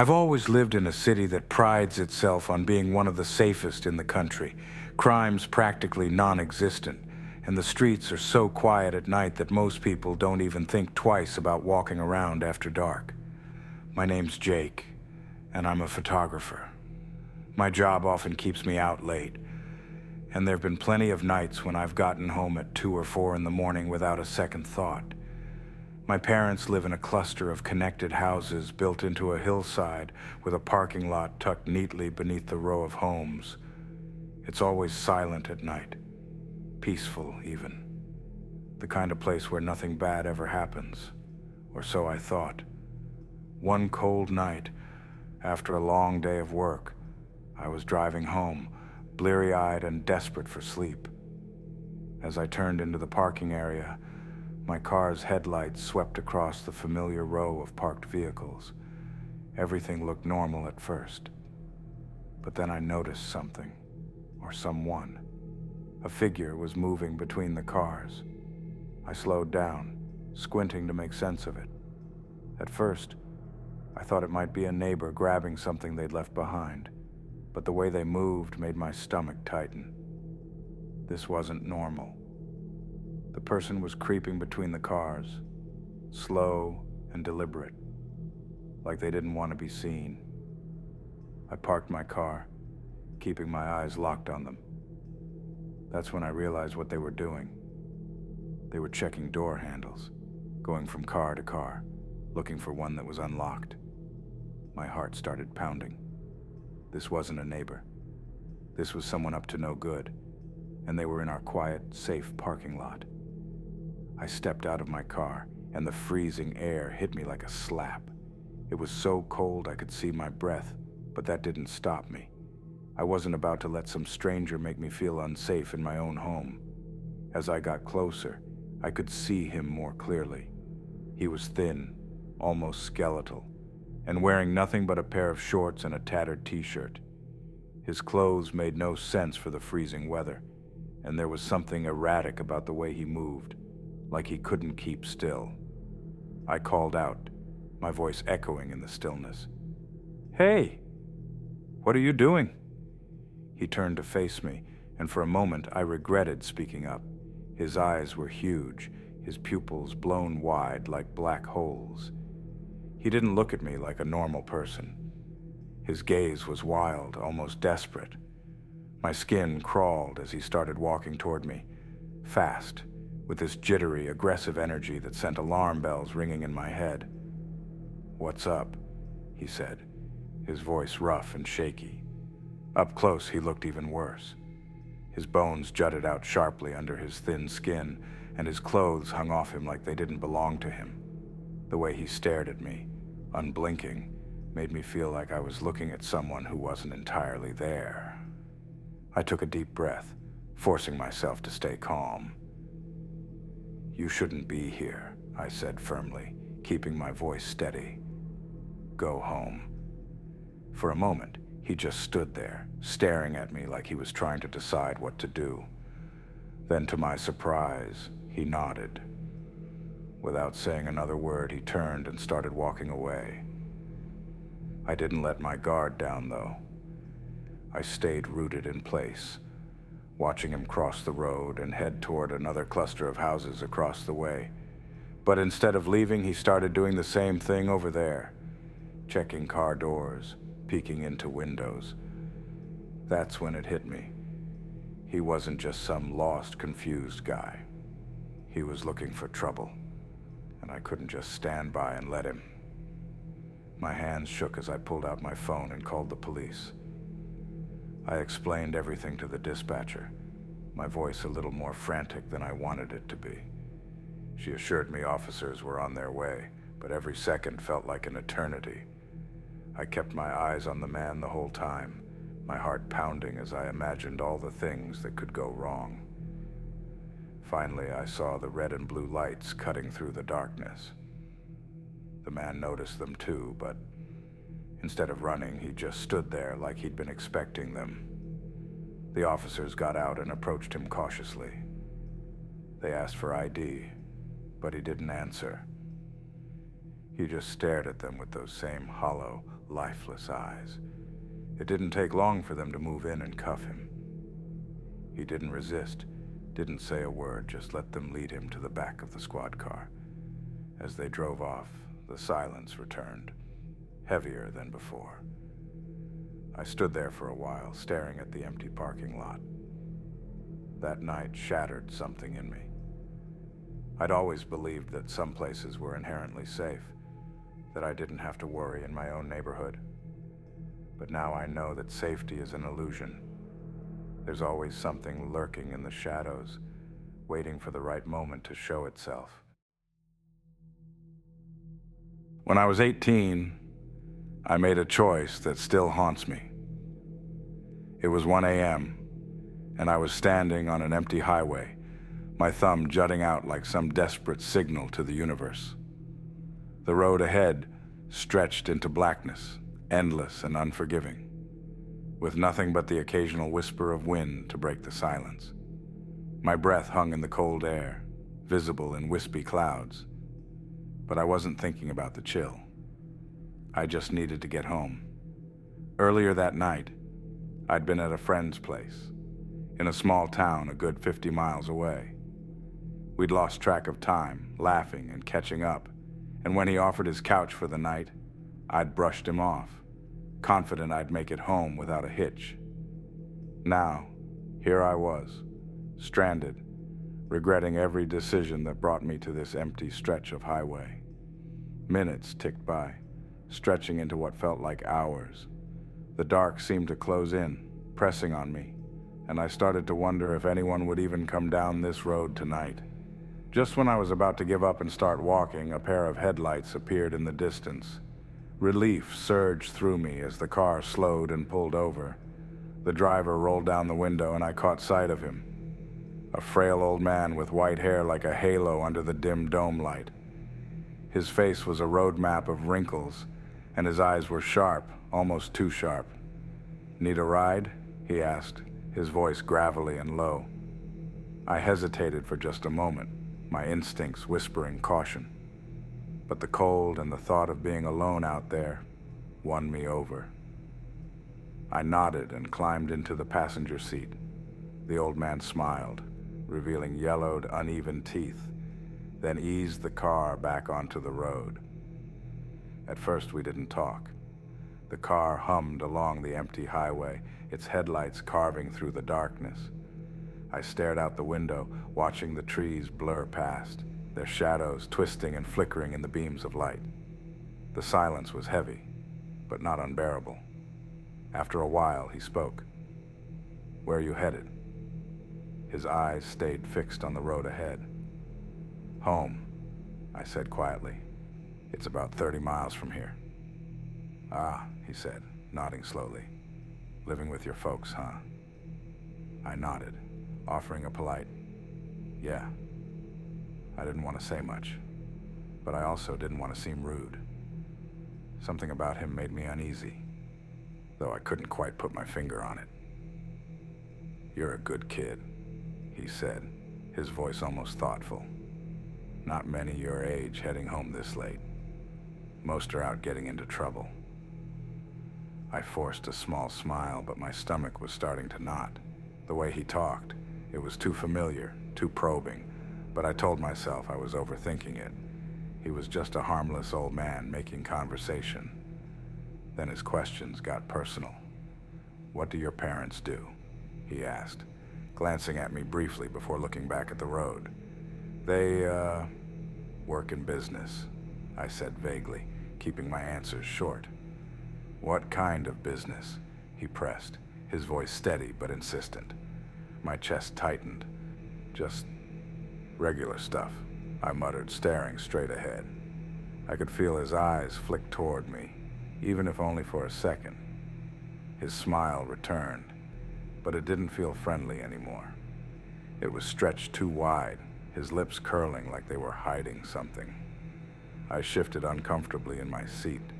I've always lived in a city that prides itself on being one of the safest in the country. Crime's practically non-existent, and the streets are so quiet at night that most people don't even think twice about walking around after dark. My name's Jake, and I'm a photographer. My job often keeps me out late, and there have been plenty of nights when I've gotten home at 2 or 4 in the morning without a second thought. My parents live in a cluster of connected houses built into a hillside with a parking lot tucked neatly beneath the row of homes. It's always silent at night, peaceful even. The kind of place where nothing bad ever happens, or so I thought. One cold night, after a long day of work, I was driving home, bleary-eyed and desperate for sleep. As I turned into the parking area, my car's headlights swept across the familiar row of parked vehicles. Everything looked normal at first. But then I noticed something, or someone. A figure was moving between the cars. I slowed down, squinting to make sense of it. At first, I thought it might be a neighbor grabbing something they'd left behind, but the way they moved made my stomach tighten. This wasn't normal. The person was creeping between the cars, slow and deliberate, like they didn't want to be seen. I parked my car, keeping my eyes locked on them. That's when I realized what they were doing. They were checking door handles, going from car to car, looking for one that was unlocked. My heart started pounding. This wasn't a neighbor. This was someone up to no good, and they were in our quiet, safe parking lot. I stepped out of my car, and the freezing air hit me like a slap. It was so cold I could see my breath, but that didn't stop me. I wasn't about to let some stranger make me feel unsafe in my own home. As I got closer, I could see him more clearly. He was thin, almost skeletal, and wearing nothing but a pair of shorts and a tattered t-shirt. His clothes made no sense for the freezing weather, and there was something erratic about the way he moved, like he couldn't keep still. I called out, my voice echoing in the stillness. "Hey, what are you doing?" He turned to face me, and for a moment I regretted speaking up. His eyes were huge, his pupils blown wide like black holes. He didn't look at me like a normal person. His gaze was wild, almost desperate. My skin crawled as he started walking toward me, fast, with this jittery, aggressive energy that sent alarm bells ringing in my head. "What's up?" he said, his voice rough and shaky. Up close, he looked even worse. His bones jutted out sharply under his thin skin, and his clothes hung off him like they didn't belong to him. The way he stared at me, unblinking, made me feel like I was looking at someone who wasn't entirely there. I took a deep breath, forcing myself to stay calm. "You shouldn't be here," I said firmly, keeping my voice steady. "Go home." For a moment, he just stood there, staring at me like he was trying to decide what to do. Then, to my surprise, he nodded. Without saying another word, he turned and started walking away. I didn't let my guard down, though. I stayed rooted in place, watching him cross the road and head toward another cluster of houses across the way. But instead of leaving, he started doing the same thing over there, checking car doors, peeking into windows. That's when it hit me. He wasn't just some lost, confused guy. He was looking for trouble, and I couldn't just stand by and let him. My hands shook as I pulled out my phone and called the police. I explained everything to the dispatcher, my voice a little more frantic than I wanted it to be. She assured me officers were on their way, but every second felt like an eternity. I kept my eyes on the man the whole time, my heart pounding as I imagined all the things that could go wrong. Finally, I saw the red and blue lights cutting through the darkness. The man noticed them too, but instead of running, he just stood there like he'd been expecting them. The officers got out and approached him cautiously. They asked for ID, but he didn't answer. He just stared at them with those same hollow, lifeless eyes. It didn't take long for them to move in and cuff him. He didn't resist, didn't say a word, just let them lead him to the back of the squad car. As they drove off, the silence returned, heavier than before. I stood there for a while, staring at the empty parking lot. That night shattered something in me. I'd always believed that some places were inherently safe, that I didn't have to worry in my own neighborhood. But now I know that safety is an illusion. There's always something lurking in the shadows, waiting for the right moment to show itself. When I was 18, I made a choice that still haunts me. It was 1 a.m., and I was standing on an empty highway, my thumb jutting out like some desperate signal to the universe. The road ahead stretched into blackness, endless and unforgiving, with nothing but the occasional whisper of wind to break the silence. My breath hung in the cold air, visible in wispy clouds, but I wasn't thinking about the chill. I just needed to get home. Earlier that night, I'd been at a friend's place, in a small town a good 50 miles away. We'd lost track of time, laughing and catching up, and when he offered his couch for the night, I'd brushed him off, confident I'd make it home without a hitch. Now, here I was, stranded, regretting every decision that brought me to this empty stretch of highway. Minutes ticked by, stretching into what felt like hours. The dark seemed to close in, pressing on me, and I started to wonder if anyone would even come down this road tonight. Just when I was about to give up and start walking, a pair of headlights appeared in the distance. Relief surged through me as the car slowed and pulled over. The driver rolled down the window and I caught sight of him. A frail old man with white hair like a halo under the dim dome light. His face was a road map of wrinkles, and his eyes were sharp, almost too sharp. "Need a ride?" he asked, his voice gravelly and low. I hesitated for just a moment, my instincts whispering caution. But the cold and the thought of being alone out there won me over. I nodded and climbed into the passenger seat. The old man smiled, revealing yellowed, uneven teeth, then eased the car back onto the road. At first we didn't talk. The car hummed along the empty highway, its headlights carving through the darkness. I stared out the window, watching the trees blur past, their shadows twisting and flickering in the beams of light. The silence was heavy, but not unbearable. After a while, he spoke. "Where are you headed?" His eyes stayed fixed on the road ahead. "Home," I said quietly. "It's about 30 miles from here." "Ah," he said, nodding slowly. "Living with your folks, huh?" I nodded, offering a polite, "Yeah." I didn't want to say much, but I also didn't want to seem rude. Something about him made me uneasy, though I couldn't quite put my finger on it. "You're a good kid," he said, his voice almost thoughtful. "Not many your age heading home this late. Most are out getting into trouble." I forced a small smile, but my stomach was starting to knot. The way he talked, it was too familiar, too probing, but I told myself I was overthinking it. He was just a harmless old man making conversation. Then his questions got personal. "What do your parents do?" he asked, glancing at me briefly before looking back at the road. "They, work in business," I said vaguely, keeping my answers short. "What kind of business?" he pressed, his voice steady but insistent. My chest tightened. "Just regular stuff," I muttered, staring straight ahead. I could feel his eyes flick toward me, even if only for a second. His smile returned, but it didn't feel friendly anymore. It was stretched too wide, his lips curling like they were hiding something. I shifted uncomfortably in my seat,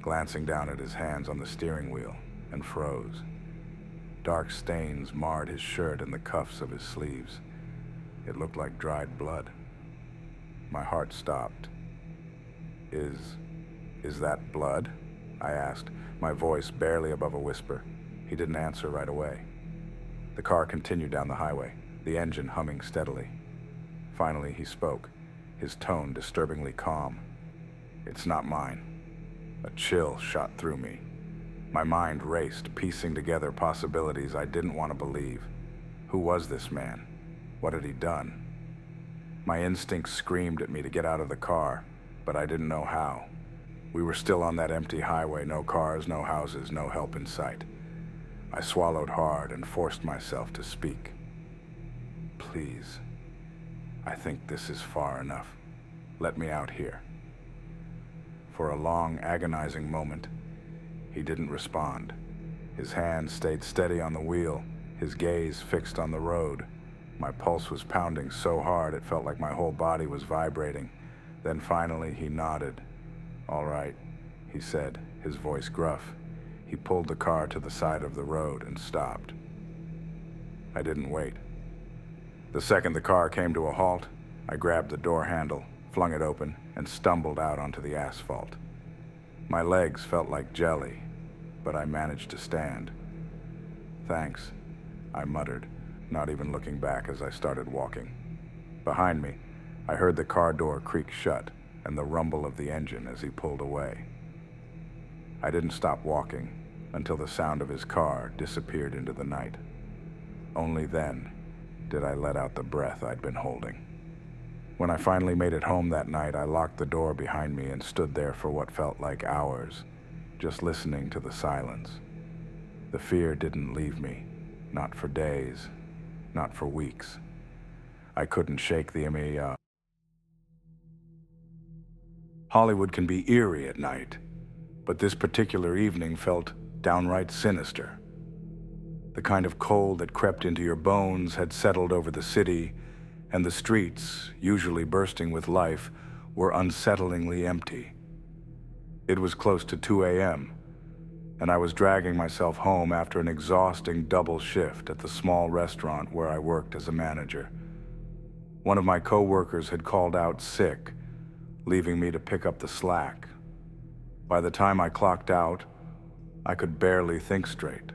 glancing down at his hands on the steering wheel, and froze. Dark stains marred his shirt and the cuffs of his sleeves. It looked like dried blood. My heart stopped. Is... is that blood? I asked, my voice barely above a whisper. He didn't answer right away. The car continued down the highway, the engine humming steadily. Finally, he spoke, his tone disturbingly calm. It's not mine. A chill shot through me. My mind raced, piecing together possibilities I didn't want to believe. Who was this man? What had he done? My instincts screamed at me to get out of the car, but I didn't know how. We were still on that empty highway, no cars, no houses, no help in sight. I swallowed hard and forced myself to speak. Please, I think this is far enough. Let me out here. For a long, agonizing moment, he didn't respond. His hand stayed steady on the wheel, his gaze fixed on the road. My pulse was pounding so hard it felt like my whole body was vibrating. Then finally he nodded. All right, he said, his voice gruff. He pulled the car to the side of the road and stopped. I didn't wait. The second the car came to a halt, I grabbed the door handle, flung it open, and stumbled out onto the asphalt. My legs felt like jelly, but I managed to stand. Thanks, I muttered, not even looking back as I started walking. Behind me, I heard the car door creak shut and the rumble of the engine as he pulled away. I didn't stop walking until the sound of his car disappeared into the night. Only then did I let out the breath I'd been holding. When I finally made it home that night, I locked the door behind me and stood there for what felt like hours, just listening to the silence. The fear didn't leave me, not for days, not for weeks. I couldn't shake the image. Hollywood can be eerie at night, but this particular evening felt downright sinister. The kind of cold that crept into your bones had settled over the city, and the streets, usually bursting with life, were unsettlingly empty. It was close to 2 a.m., and I was dragging myself home after an exhausting double shift at the small restaurant where I worked as a manager. One of my co-workers had called out sick, leaving me to pick up the slack. By the time I clocked out, I could barely think straight.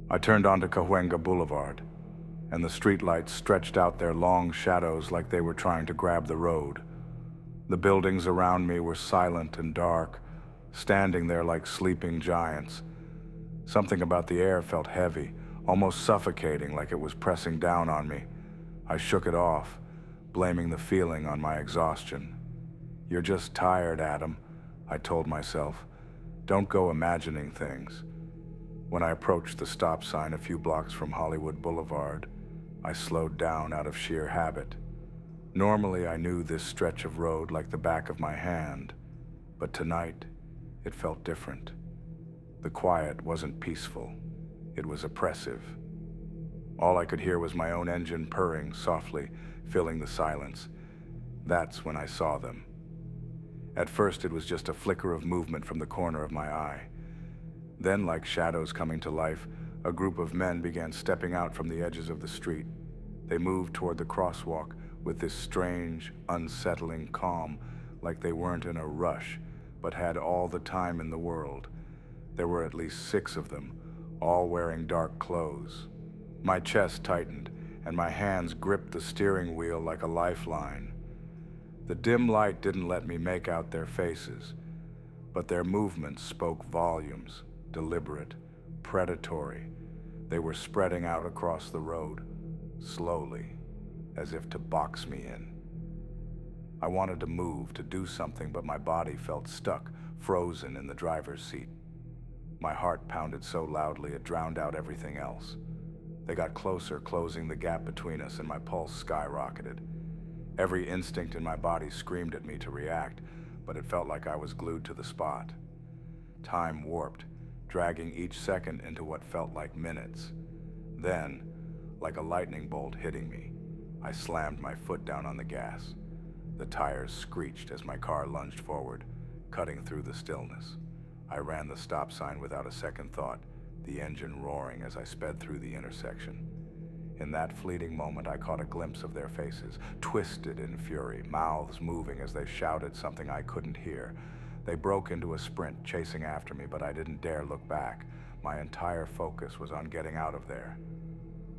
I turned onto Cahuenga Boulevard, and the streetlights stretched out their long shadows like they were trying to grab the road. The buildings around me were silent and dark, standing there like sleeping giants. Something about the air felt heavy, almost suffocating, like it was pressing down on me. I shook it off, blaming the feeling on my exhaustion. You're just tired, Adam, I told myself. Don't go imagining things. When I approached the stop sign a few blocks from Hollywood Boulevard, I slowed down out of sheer habit. Normally, I knew this stretch of road like the back of my hand, but tonight, it felt different. The quiet wasn't peaceful. It was oppressive. All I could hear was my own engine purring softly, filling the silence. That's when I saw them. At first, it was just a flicker of movement from the corner of my eye. Then, like shadows coming to life, a group of men began stepping out from the edges of the street. They moved toward the crosswalk with this strange, unsettling calm, like they weren't in a rush, but had all the time in the world. There were at least 6 of them, all wearing dark clothes. My chest tightened, and my hands gripped the steering wheel like a lifeline. The dim light didn't let me make out their faces, but their movements spoke volumes, deliberate, predatory. They were spreading out across the road, slowly, as if to box me in. I wanted to move, to do something, but my body felt stuck, frozen in the driver's seat. My heart pounded so loudly it drowned out everything else. They got closer, closing the gap between us, and my pulse skyrocketed. Every instinct in my body screamed at me to react, but it felt like I was glued to the spot. Time warped, dragging each second into what felt like minutes. Then, like a lightning bolt hitting me, I slammed my foot down on the gas. The tires screeched as my car lunged forward, cutting through the stillness. I ran the stop sign without a second thought, the engine roaring as I sped through the intersection. In that fleeting moment, I caught a glimpse of their faces, twisted in fury, mouths moving as they shouted something I couldn't hear. They broke into a sprint, chasing after me, but I didn't dare look back. My entire focus was on getting out of there.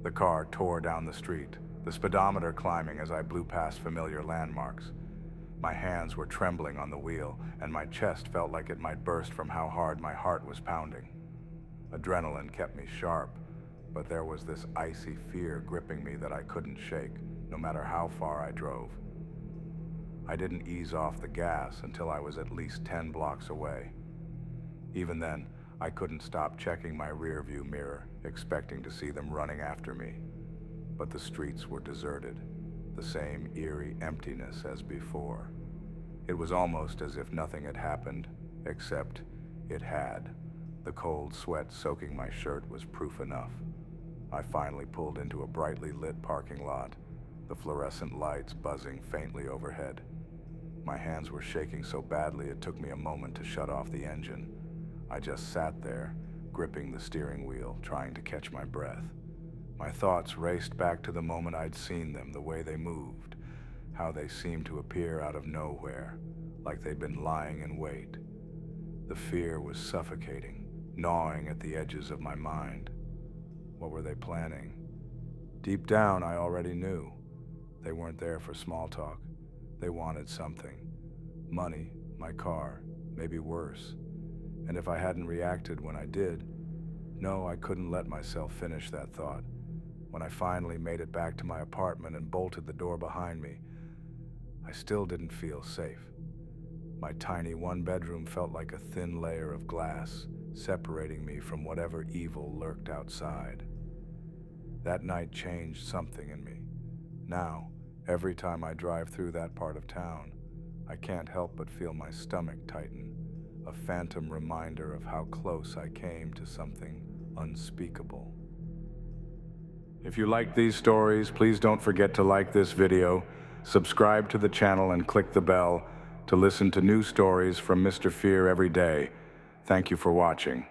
The car tore down the street, the speedometer climbing as I blew past familiar landmarks. My hands were trembling on the wheel, and my chest felt like it might burst from how hard my heart was pounding. Adrenaline kept me sharp, but there was this icy fear gripping me that I couldn't shake, no matter how far I drove. I didn't ease off the gas until I was at least 10 blocks away. Even then, I couldn't stop checking my rearview mirror, expecting to see them running after me. But the streets were deserted, the same eerie emptiness as before. It was almost as if nothing had happened, except it had. The cold sweat soaking my shirt was proof enough. I finally pulled into a brightly lit parking lot, the fluorescent lights buzzing faintly overhead. My hands were shaking so badly it took me a moment to shut off the engine. I just sat there, gripping the steering wheel, trying to catch my breath. My thoughts raced back to the moment I'd seen them, the way they moved, how they seemed to appear out of nowhere, like they'd been lying in wait. The fear was suffocating, gnawing at the edges of my mind. What were they planning? Deep down, I already knew. They weren't there for small talk. They wanted something. Money, my car, maybe worse. And if I hadn't reacted when I did, no, I couldn't let myself finish that thought. When I finally made it back to my apartment and bolted the door behind me, I still didn't feel safe. My tiny one-bedroom felt like a thin layer of glass, separating me from whatever evil lurked outside. That night changed something in me. Now, every time I drive through that part of town, I can't help but feel my stomach tighten, a phantom reminder of how close I came to something unspeakable. If you like these stories, please don't forget to like this video, subscribe to the channel, and click the bell to listen to new stories from Mr. Fear every day. Thank you for watching.